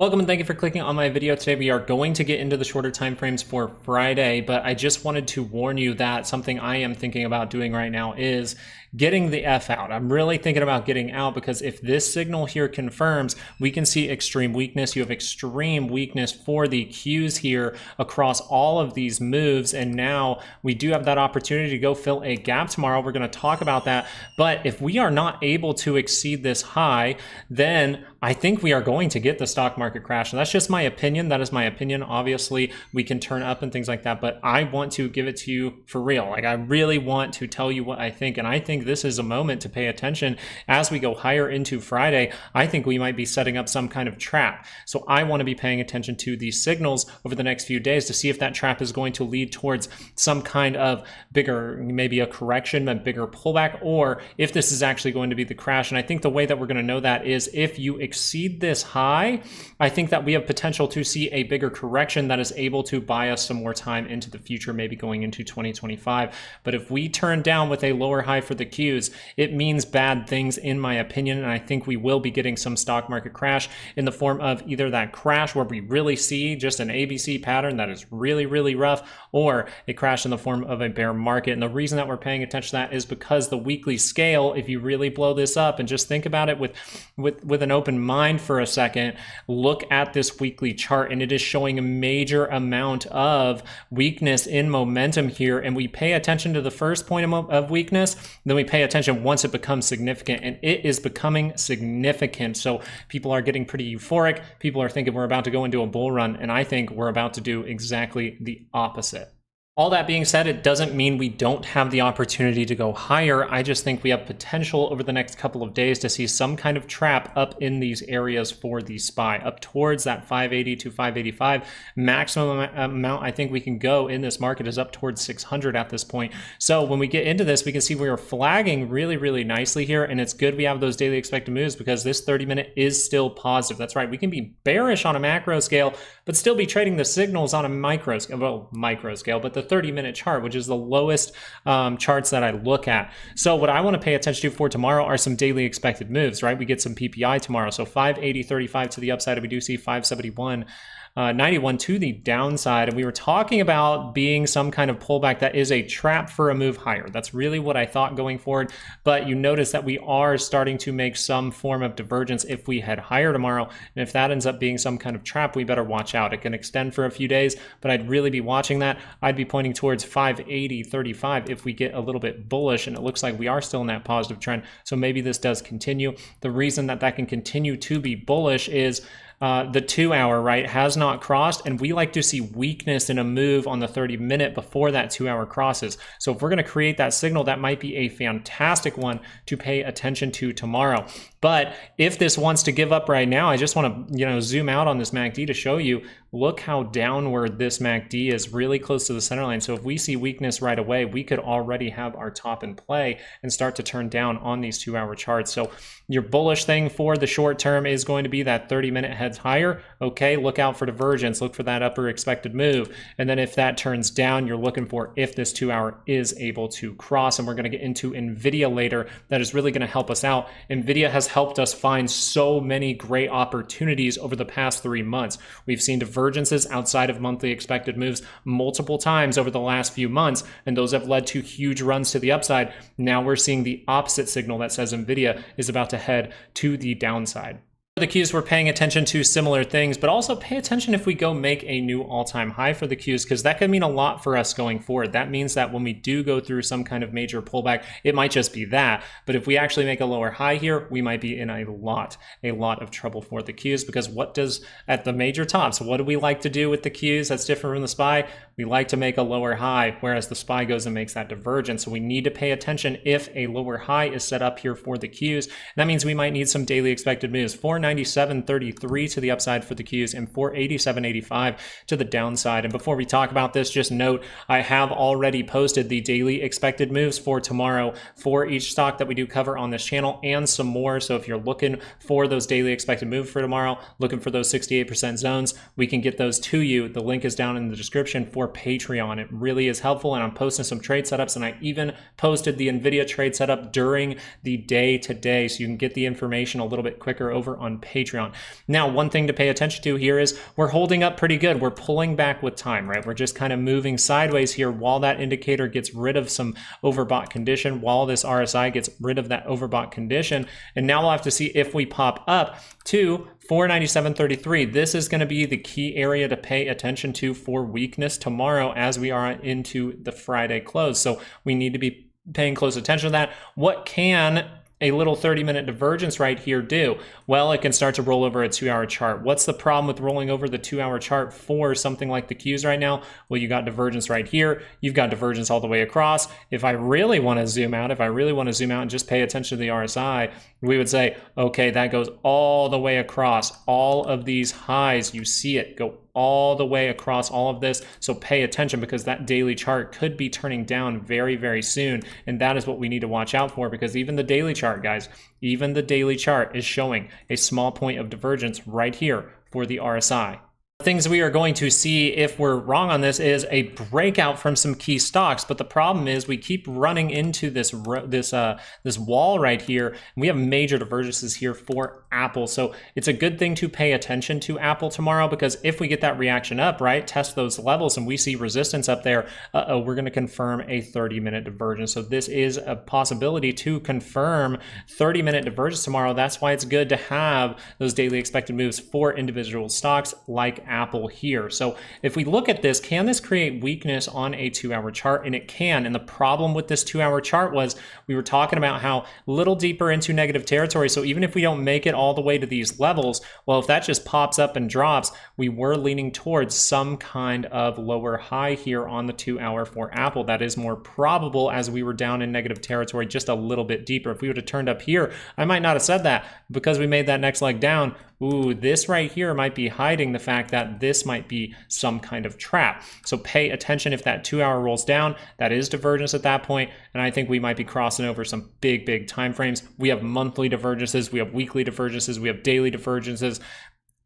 Welcome and thank you for clicking on my video. Today we are going to get into the shorter time frames for Friday, but I just wanted to warn you that something I am thinking about doing right now is getting the F out. I'm really thinking about getting out because if this signal here confirms, we can see extreme weakness. You have extreme weakness for the Qs here across all of these moves, and now we do have that opportunity to go fill a gap tomorrow. We're going to talk about that, but if we are not able to exceed this high, then I think we are going to get the stock market crash. And that's just my opinion. That is my opinion. Obviously, we can turn up and things like that, but I want to give it to you for real. Like, I really want to tell you what I think. And I think this is a moment to pay attention as we go higher into Friday. I think we might be setting up some kind of trap. So I want to be paying attention to these signals over the next few days to see if that trap is going to lead towards some kind of bigger, maybe a correction, a bigger pullback, or if this is actually going to be the crash. And I think the way that we're going to know that is if you exceed this high, I think that we have potential to see a bigger correction that is able to buy us some more time into the future, maybe going into 2025. But if we turn down with a lower high for the Qs, it means bad things in my opinion. And I think we will be getting some stock market crash in the form of either that crash where we really see just an ABC pattern that is really, really rough, or a crash in the form of a bear market. And the reason that we're paying attention to that is because the weekly scale, if you really blow this up and just think about it with an open mind for a second, look at this weekly chart, and it is showing a major amount of weakness in momentum here. And we pay attention to the first point of weakness, then we pay attention once it becomes significant, and it is becoming significant. So people are getting pretty euphoric. People are thinking we're about to go into a bull run, and I think we're about to do exactly the opposite. All that being said, it doesn't mean we don't have the opportunity to go higher. I just think we have potential over the next couple of days to see some kind of trap up in these areas for the SPY, up towards that 580 to 585. Maximum amount I think we can go in this market is up towards 600 at this point. So when we get into this, we can see we are flagging really, really nicely here, and it's good we have those daily expected moves because this 30-minute is still positive. That's right. We can be bearish on a macro scale, but still be trading the signals on a micro scale, well, micro scale, but the 30-minute chart, which is the lowest charts that I look at. So what I want to pay attention to for tomorrow are some daily expected moves, right? We get some PPI tomorrow. So 580.35 to the upside, and we do see 571.91 to the downside. And we were talking about being some kind of pullback that is a trap for a move higher. That's really what I thought going forward. But you notice that we are starting to make some form of divergence if we head higher tomorrow. And if that ends up being some kind of trap, we better watch out. It can extend for a few days, but I'd really be watching that. I'd be pointing towards 580.35 if we get a little bit bullish, and it looks like we are still in that positive trend. So maybe this does continue. The reason that that can continue to be bullish is the 2-hour, right, has not crossed, and we like to see weakness in a move on the 30-minute before that 2-hour crosses. So if we're going to create that signal, that might be a fantastic one to pay attention to tomorrow. But if this wants to give up right now, I just want to, zoom out on this MACD to show you, look how downward this MACD is, really close to the center line. So if we see weakness right away, we could already have our top in play and start to turn down on these 2-hour charts. So your bullish thing for the short term is going to be that 30-minute heads higher. Okay, look out for divergence, look for that upper expected move. And then if that turns down, you're looking for if this 2-hour is able to cross. And we're going to get into NVIDIA later. That is really going to help us out. NVIDIA has helped us find so many great opportunities over the past 3 months. We've seen divergences outside of monthly expected moves multiple times over the last few months, and those have led to huge runs to the upside. Now we're seeing the opposite signal that says NVIDIA is about to head to the downside. The Qs, we're paying attention to similar things, but also pay attention if we go make a new all-time high for the Qs, because that could mean a lot for us going forward. That means that when we do go through some kind of major pullback, it might just be that. But if we actually make a lower high here, we might be in a lot of trouble for the Qs, because what does at the major tops, what do we like to do with the Qs that's different from the SPY? We like to make a lower high, whereas the SPY goes and makes that divergence. So we need to pay attention if a lower high is set up here for the Qs. And that means we might need some daily expected moves. 497.33 to the upside for the Qs and 487.85 to the downside. And before we talk about this, just note, I have already posted the daily expected moves for tomorrow for each stock that we do cover on this channel and some more. So if you're looking for those daily expected moves for tomorrow, looking for those 68% zones, we can get those to you. The link is down in the description for Patreon. It really is helpful, and I'm posting some trade setups, and I even posted the NVIDIA trade setup during the day today, so you can get the information a little bit quicker over on on Patreon. Now, one thing to pay attention to here is we're holding up pretty good. We're pulling back with time, right? We're just kind of moving sideways here while that indicator gets rid of some overbought condition, while this RSI gets rid of that overbought condition. And now we'll have to see if we pop up to 497.33. This is going to be the key area to pay attention to for weakness tomorrow as we are into the Friday close. So we need to be paying close attention to that. What can a little 30-minute divergence right here do? Well, it can start to roll over a 2-hour chart. What's the problem with rolling over the 2-hour chart for something like the Qs right now? Well, you got divergence right here. You've got divergence all the way across. If I really want to zoom out, and just pay attention to the RSI, we would say, okay, that goes all the way across. All of these highs, you see it go all the way across all of this. So pay attention, because that daily chart could be turning down very, very soon. And that is what we need to watch out for, because even the daily chart, guys, even the daily chart is showing a small point of divergence right here for the RSI. Things we are going to see if we're wrong on this is a breakout from some key stocks, but the problem is we keep running into this wall right here, and we have major divergences here for Apple. So it's a good thing to pay attention to Apple tomorrow, because if we get that reaction up, right, test those levels and we see resistance up there, we're going to confirm a 30-minute divergence. So this is a possibility to confirm 30-minute divergence tomorrow. That's why it's good to have those daily expected moves for individual stocks like Apple here. So if we look at this, can this create weakness on a 2-hour chart? And it can. And the problem with this 2-hour chart was we were talking about how little deeper into negative territory. So even if we don't make it all the way to these levels, well, if that just pops up and drops, we were leaning towards some kind of lower high here on the 2-hour for Apple. That is more probable, as we were down in negative territory just a little bit deeper. If we would have turned up here, I might not have said that, because we made that next leg down. Ooh, this right here might be hiding the fact that this might be some kind of trap. So pay attention if that 2-hour rolls down. That is divergence at that point, and I think we might be crossing over some big time frames. We have monthly divergences, we have weekly divergences, we have daily divergences.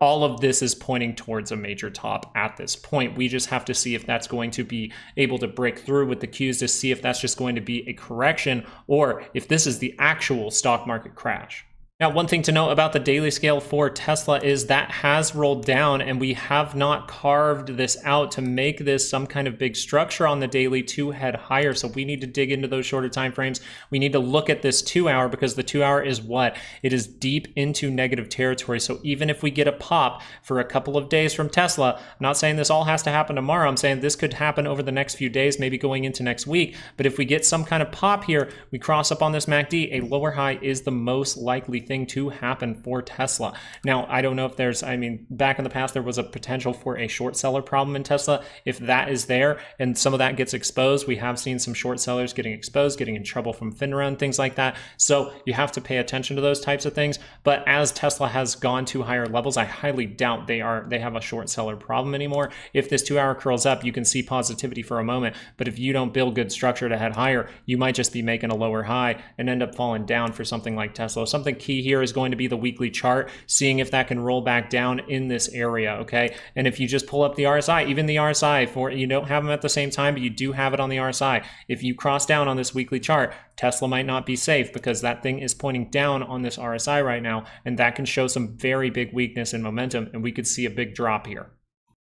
All of this is pointing towards a major top at this point. We just have to see if that's going to be able to break through with the Qs, to see if that's just going to be a correction, or if this is the actual stock market crash. Now, one thing to note about the daily scale for Tesla is that has rolled down, and we have not carved this out to make this some kind of big structure on the daily to head higher. So we need to dig into those shorter time frames. We need to look at this 2-hour, because the 2-hour is what? It is deep into negative territory. So even if we get a pop for a couple of days from Tesla, I'm not saying this all has to happen tomorrow. I'm saying this could happen over the next few days, maybe going into next week. But if we get some kind of pop here, we cross up on this MACD, a lower high is the most likely thing to happen for Tesla. Now, I don't know if there's, back in the past, there was a potential for a short seller problem in Tesla. If that is there and some of that gets exposed, we have seen some short sellers getting exposed, getting in trouble from FINRA and things like that. So you have to pay attention to those types of things. But as Tesla has gone to higher levels, I highly doubt they have a short seller problem anymore. If this 2-hour curls up, you can see positivity for a moment. But if you don't build good structure to head higher, you might just be making a lower high and end up falling down for something like Tesla. Something key here is going to be the weekly chart, seeing if that can roll back down in this area, okay? And if you just pull up the RSI, even the RSI, for you don't have them at the same time, but you do have it on the RSI. If you cross down on this weekly chart, Tesla might not be safe, because that thing is pointing down on this RSI right now, and that can show some very big weakness in momentum, and we could see a big drop here.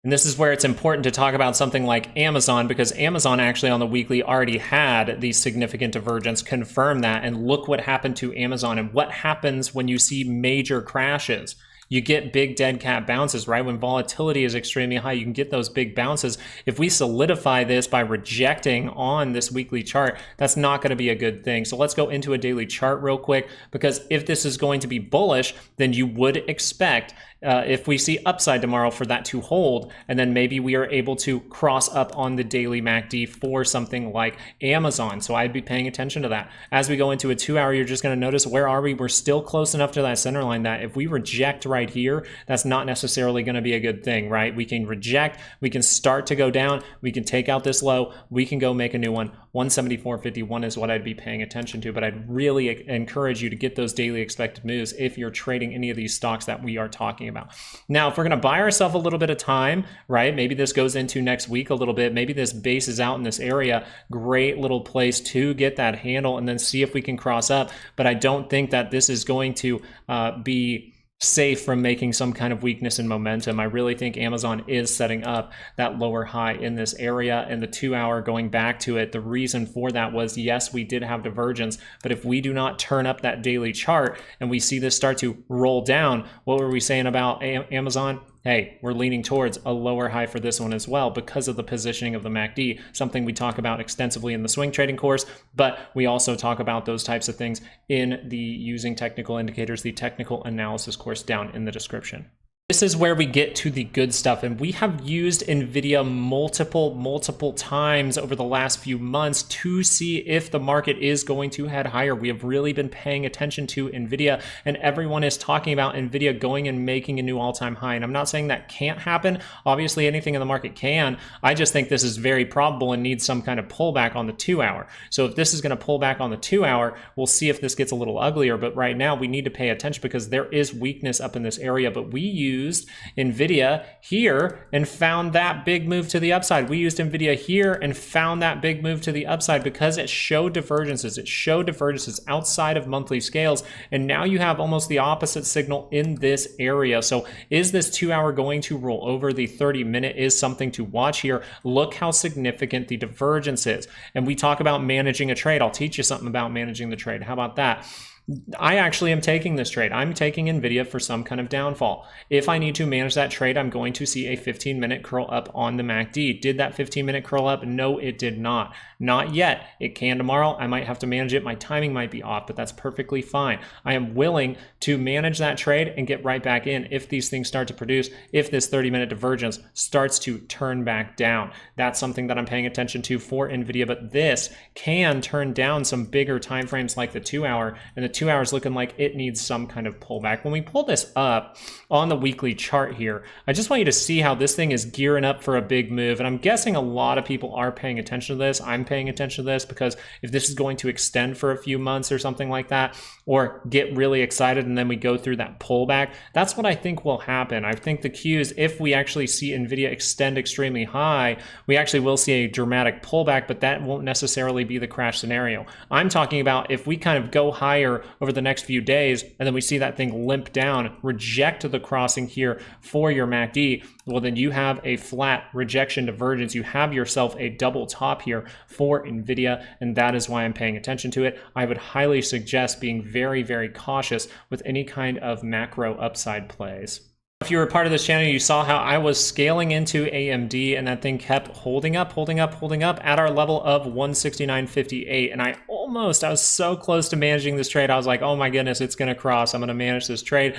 And this is where it's important to talk about something like Amazon, because Amazon actually on the weekly already had the significant divergence confirm that. And look what happened to Amazon, and what happens when you see major crashes. You get big dead cat bounces, right? When volatility is extremely high, you can get those big bounces. If we solidify this by rejecting on this weekly chart, that's not going to be a good thing. So let's go into a daily chart real quick, because if this is going to be bullish, then you would expect if we see upside tomorrow for that to hold, and then maybe we are able to cross up on the daily MACD for something like Amazon. So I'd be paying attention to that. As we go into a 2-hour, you're just going to notice, where are we? We're still close enough to that center line that if we reject right here, that's not necessarily going to be a good thing, right? We can reject, we can start to go down, we can take out this low, we can go make a new one. 174.51 is what I'd be paying attention to, but I'd really encourage you to get those daily expected moves if you're trading any of these stocks that we are talking about. Now, if we're going to buy ourselves a little bit of time, right? Maybe this goes into next week a little bit. Maybe this base is out in this area. Great little place to get that handle and then see if we can cross up. But I don't think that this is going to be safe from making some kind of weakness in momentum. I really think Amazon is setting up that lower high in this area, and the 2 hour going back to it. The reason for that was, yes, we did have divergence, but if we do not turn up that daily chart and we see this start to roll down, what were we saying about Amazon? Hey, we're leaning towards a lower high for this one as well because of the positioning of the MACD, something we talk about extensively in the swing trading course, but we also talk about those types of things in the using technical indicators, the technical analysis course down in the description. This is where we get to the good stuff, and we have used NVIDIA multiple times over the last few months to see if the market is going to head higher. We have really been paying attention to NVIDIA, and everyone is talking about NVIDIA going and making a new all-time high, and I'm not saying that can't happen. Obviously, anything in the market can. I just think this is very probable and needs some kind of pullback on the 2 hour. So if this is going to pull back on the 2 hour, we'll see if this gets a little uglier, but right now we need to pay attention because there is weakness up in this area, but we used NVIDIA here and found that big move to the upside. We used NVIDIA here and found that big move to the upside because it showed divergences. It showed divergences outside of monthly scales, and now you have almost the opposite signal in this area. So is this 2 hour going to roll over? The 30-minute is something to watch here. Look how significant the divergence is. And we talk about managing a trade. I'll teach you something about managing the trade. How about that? I actually am taking this trade. I'm taking NVIDIA for some kind of downfall. If I need to manage that trade, I'm going to see a 15-minute curl up on the MACD. Did that 15-minute curl up? No, it did not. Not yet. It can tomorrow. I might have to manage it. My timing might be off, but that's perfectly fine. I am willing to manage that trade and get right back in if these things start to produce, if this 30-minute divergence starts to turn back down. That's something that I'm paying attention to for NVIDIA, but this can turn down some bigger time frames like the 2 hour, and the 2 hours looking like it needs some kind of pullback. When we pull this up on the weekly chart here, I just want you to see how this thing is gearing up for a big move. And I'm guessing a lot of people are paying attention to this. I'm paying attention to this because if this is going to extend for a few months or something like that, or get really excited and then we go through that pullback, that's what I think will happen. I think the cues, if we actually see NVIDIA extend extremely high, we actually will see a dramatic pullback, but that won't necessarily be the crash scenario. I'm talking about if we kind of go higher over the next few days and then we see that thing limp down, reject the crossing here for your MACD, well then you have a flat rejection divergence. You have yourself a double top here for NVIDIA, and that is why I'm paying attention to it. I would highly suggest being very cautious with any kind of macro upside plays. If you were part of this channel, you saw how I was scaling into AMD and that thing kept holding up at our level of 169.58. And I was so close to managing this trade. I was like, oh my goodness, it's going to cross. I'm going to manage this trade.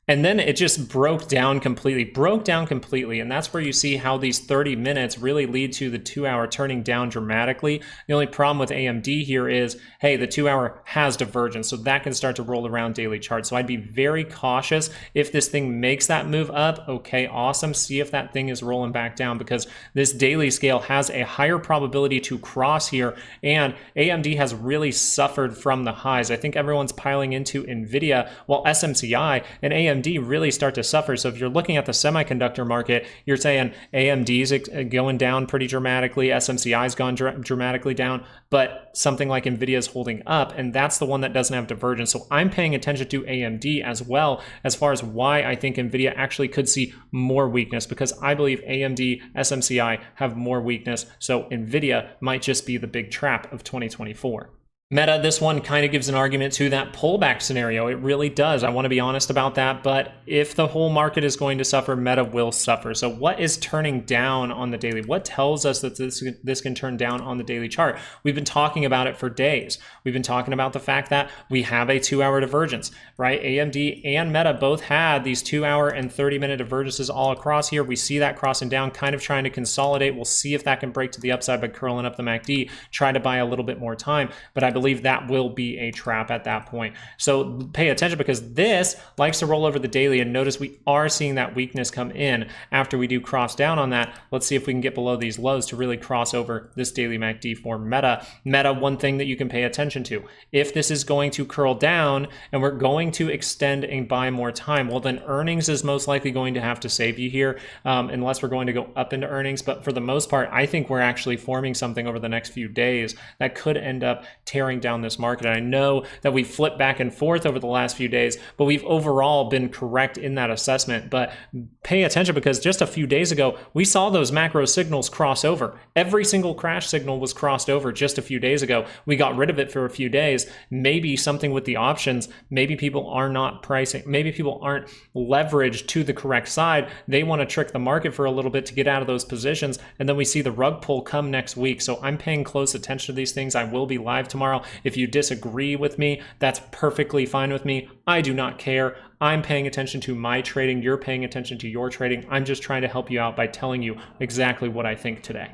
And then it just broke down completely. And that's where you see how these 30 minutes really lead to the 2 hour turning down dramatically. The only problem with AMD here is, hey, the 2 hour has divergence, so that can start to roll around daily charts. So I'd be very cautious. If this thing makes that move up, okay, awesome. See if that thing is rolling back down, because this daily scale has a higher probability to cross here. And AMD has really suffered from the highs. I think everyone's piling into NVIDIA, while SMCI and AMD really start to suffer. So if you're looking at the semiconductor market, you're saying AMD's going down pretty dramatically, SMCI's gone dramatically down, but something like NVIDIA is holding up, and that's the one that doesn't have divergence. So I'm paying attention to AMD as well, as far as why I think NVIDIA actually could see more weakness, because I believe AMD, SMCI have more weakness. So NVIDIA might just be the big trap of 2024. Meta, this one kind of gives an argument to that pullback scenario. It really does. I want to be honest about that. But if the whole market is going to suffer, Meta will suffer. So what is turning down on the daily? What tells us that this can turn down on the daily chart? We've been talking about it for days. We've been talking about the fact that we have a 2 hour divergence, right? AMD and Meta both had these 2 hour and 30-minute divergences all across here. We see that crossing down, kind of trying to consolidate. We'll see if that can break to the upside by curling up the MACD, try to buy a little bit more time. But I believe that will be a trap at that point. So pay attention, because this likes to roll over the daily, and notice we are seeing that weakness come in after we do cross down on that. Let's see if we can get below these lows to really cross over this daily MACD for Meta. Meta, one thing that you can pay attention to, if this is going to curl down and we're going to extend and buy more time, well then earnings is most likely going to have to save you here, unless we're going to go up into earnings. But for the most part, I think we're actually forming something over the next few days that could end up tearing tearing down this market. And I know that we flipped back and forth over the last few days, but we've overall been correct in that assessment. But pay attention, because just a few days ago, we saw those macro signals cross over. Every single crash signal was crossed over just a few days ago. We got rid of it for a few days. Maybe something with the options, maybe people are not pricing, maybe people aren't leveraged to the correct side. They want to trick the market for a little bit to get out of those positions, and then we see the rug pull come next week. So I'm paying close attention to these things. I will be live tomorrow. If you disagree with me, that's perfectly fine with me. I do not care. I'm paying attention to my trading. You're paying attention to your trading. I'm just trying to help you out by telling you exactly what I think today.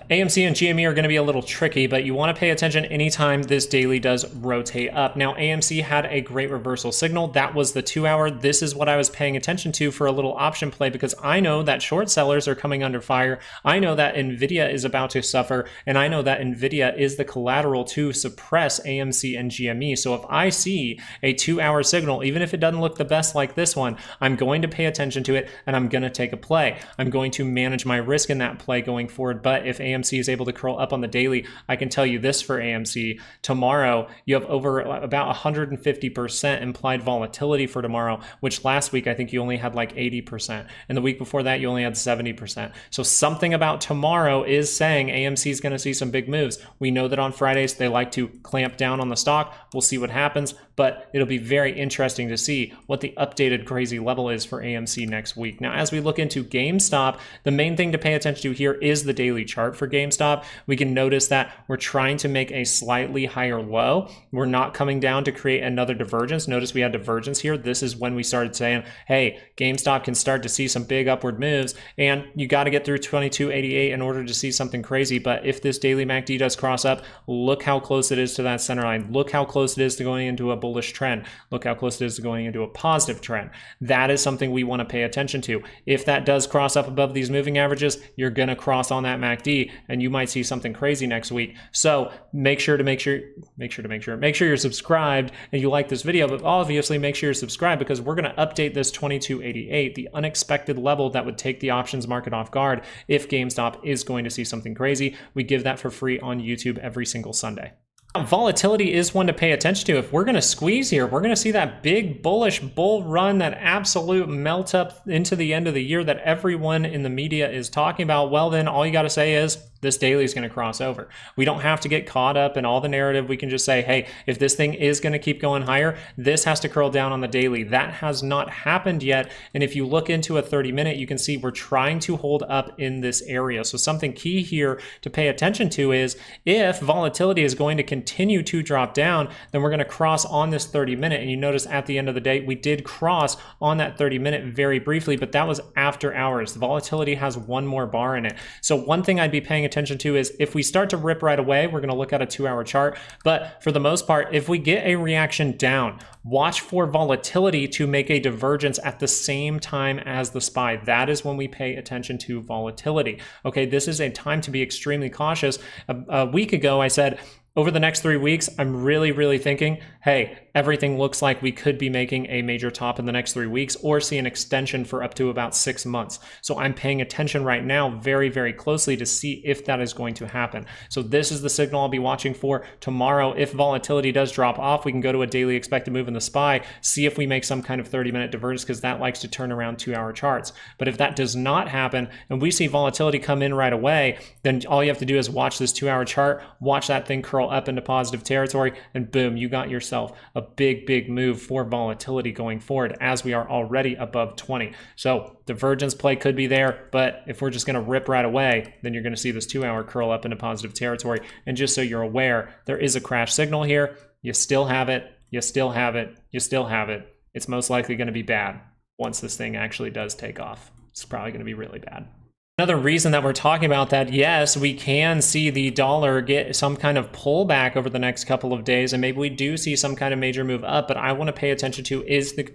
AMC and GME are going to be a little tricky, but you want to pay attention anytime this daily does rotate up. Now, AMC had a great reversal signal. That was the 2 hour. This is what I was paying attention to for a little option play, because I know that short sellers are coming under fire. I know that NVIDIA is about to suffer, and I know that NVIDIA is the collateral to suppress AMC and GME. So if I see a 2 hour signal, even if it doesn't look the best like this one, I'm going to pay attention to it and I'm going to take a play. I'm going to manage my risk in that play going forward. But if AMC is able to curl up on the daily, I can tell you this for AMC. Tomorrow, you have over about 150% implied volatility for tomorrow, which last week I think you only had like 80%. And the week before that, you only had 70%. So something about tomorrow is saying AMC is going to see some big moves. We know that on Fridays, they like to clamp down on the stock. We'll see what happens, but it'll be very interesting to see what the updated crazy level is for AMC next week. Now, as we look into GameStop, the main thing to pay attention to here is the daily chart for GameStop. We can notice that we're trying to make a slightly higher low. We're not coming down to create another divergence. Notice we had divergence here. This is when we started saying, hey, GameStop can start to see some big upward moves, and you got to get through 2288 in order to see something crazy. But if this daily MACD does cross up, look how close it is to that center line. Look how close it is to going into a bullish trend. Look how close it is to going into a positive trend. That is something we want to pay attention to. If that does cross up above these moving averages, you're going to cross on that MACD, and you might see something crazy next week. So make sure you're subscribed and you like this video, but obviously make sure you're subscribed, because we're going to update this 2288, the unexpected level that would take the options market off guard if GameStop is going to see something crazy. We give that for free on YouTube every single Sunday. Volatility is one to pay attention to. If we're going to squeeze here, we're going to see that big bullish bull run, that absolute melt up into the end of the year that everyone in the media is talking about. Well, then all you got to say is this daily is going to cross over. We don't have to get caught up in all the narrative. We can just say, hey, if this thing is going to keep going higher, this has to curl down on the daily. That has not happened yet. And if you look into a 30-minute, you can see we're trying to hold up in this area. So something key here to pay attention to is if volatility is going to continue to drop down, then we're going to cross on this 30-minute. And you notice at the end of the day, we did cross on that 30-minute very briefly, but that was after hours. The volatility has one more bar in it. So one thing I'd be paying attention to is if we start to rip right away, we're going to look at a 2-hour chart. But for the most part, if we get a reaction down, watch for volatility to make a divergence at the same time as the SPY. That is when we pay attention to volatility. Okay, this is a time to be extremely cautious. A week ago, I said, over the next 3 weeks, I'm really thinking, hey, everything looks like we could be making a major top in the next 3 weeks or see an extension for up to about 6 months. So I'm paying attention right now very closely to see if that is going to happen. So this is the signal I'll be watching for tomorrow. If volatility does drop off, we can go to a daily expected move in the SPY, see if we make some kind of 30-minute divergence, because that likes to turn around 2-hour charts. But if that does not happen and we see volatility come in right away, then all you have to do is watch this 2-hour chart, watch that thing curl up into positive territory, and boom, you got yourself a big move for volatility going forward, as we are already above 20. So divergence play could be there, but if we're just going to rip right away, then you're going to see this 2-hour curl up into positive territory. And just so you're aware, there is a crash signal here. You still have it. You still have it. You still have it. It's most likely going to be bad once this thing actually does take off. It's probably going to be really bad. Another reason that we're talking about that, yes, we can see the dollar get some kind of pullback over the next couple of days, and maybe we do see some kind of major move up, but I want to pay attention to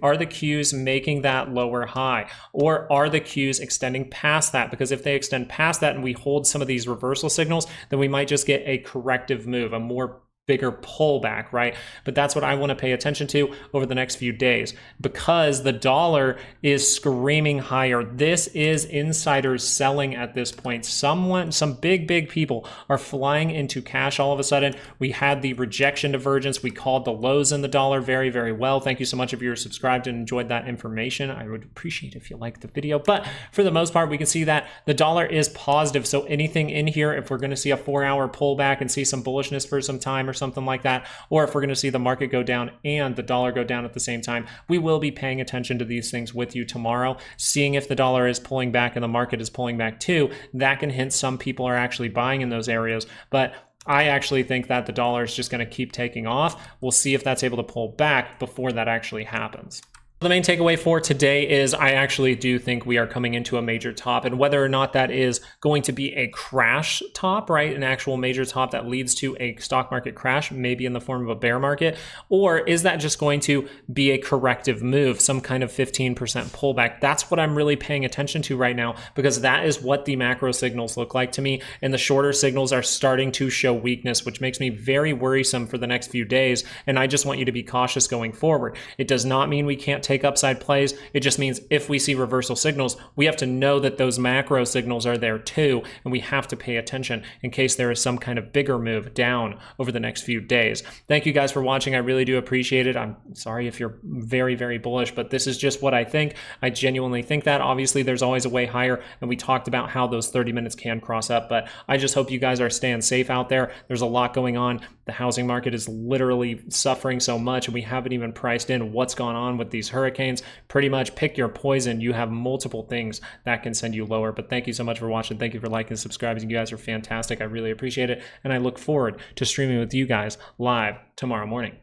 are the Qs making that lower high, or are the Qs extending past that? Because if they extend past that and we hold some of these reversal signals, then we might just get a corrective move, a more bigger pullback, right? But that's what I want to pay attention to over the next few days because the dollar is screaming higher. This is insiders selling at this point. Some big people are flying into cash all of a sudden. We had the rejection divergence. We called the lows in the dollar very well. Thank you so much if you're subscribed and enjoyed that information. I would appreciate if you liked the video, but for the most part, we can see that the dollar is positive. So anything in here, if we're going to see a 4-hour pullback and see some bullishness for some time or something like that, or if we're going to see the market go down and the dollar go down at the same time, we will be paying attention to these things with you tomorrow, seeing if the dollar is pulling back and the market is pulling back too. That can hint some people are actually buying in those areas, but I actually think that the dollar is just going to keep taking off. We'll see if that's able to pull back before that actually happens. The main takeaway for today is I actually do think we are coming into a major top, and whether or not that is going to be a crash top, right? An actual major top that leads to a stock market crash, maybe in the form of a bear market, or is that just going to be a corrective move, some kind of 15% pullback? That's what I'm really paying attention to right now, because that is what the macro signals look like to me, and the shorter signals are starting to show weakness, which makes me very worrisome for the next few days, and I just want you to be cautious going forward. It does not mean we can't take upside plays. It just means if we see reversal signals, we have to know that those macro signals are there too, and we have to pay attention in case there is some kind of bigger move down over the next few days. Thank you guys for watching. I really do appreciate it. I'm sorry if you're very bullish, but this is just what I think. I genuinely think that. Obviously, there's always a way higher, and we talked about how those 30 minutes can cross up, but I just hope you guys are staying safe out there. There's a lot going on. The housing market is literally suffering so much, and we haven't even priced in what's gone on with these hurricanes. Pretty much pick your poison. You have multiple things that can send you lower. But thank you so much for watching. Thank you for liking and subscribing. You guys are fantastic. I really appreciate it. And I look forward to streaming with you guys live tomorrow morning.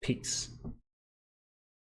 Peace.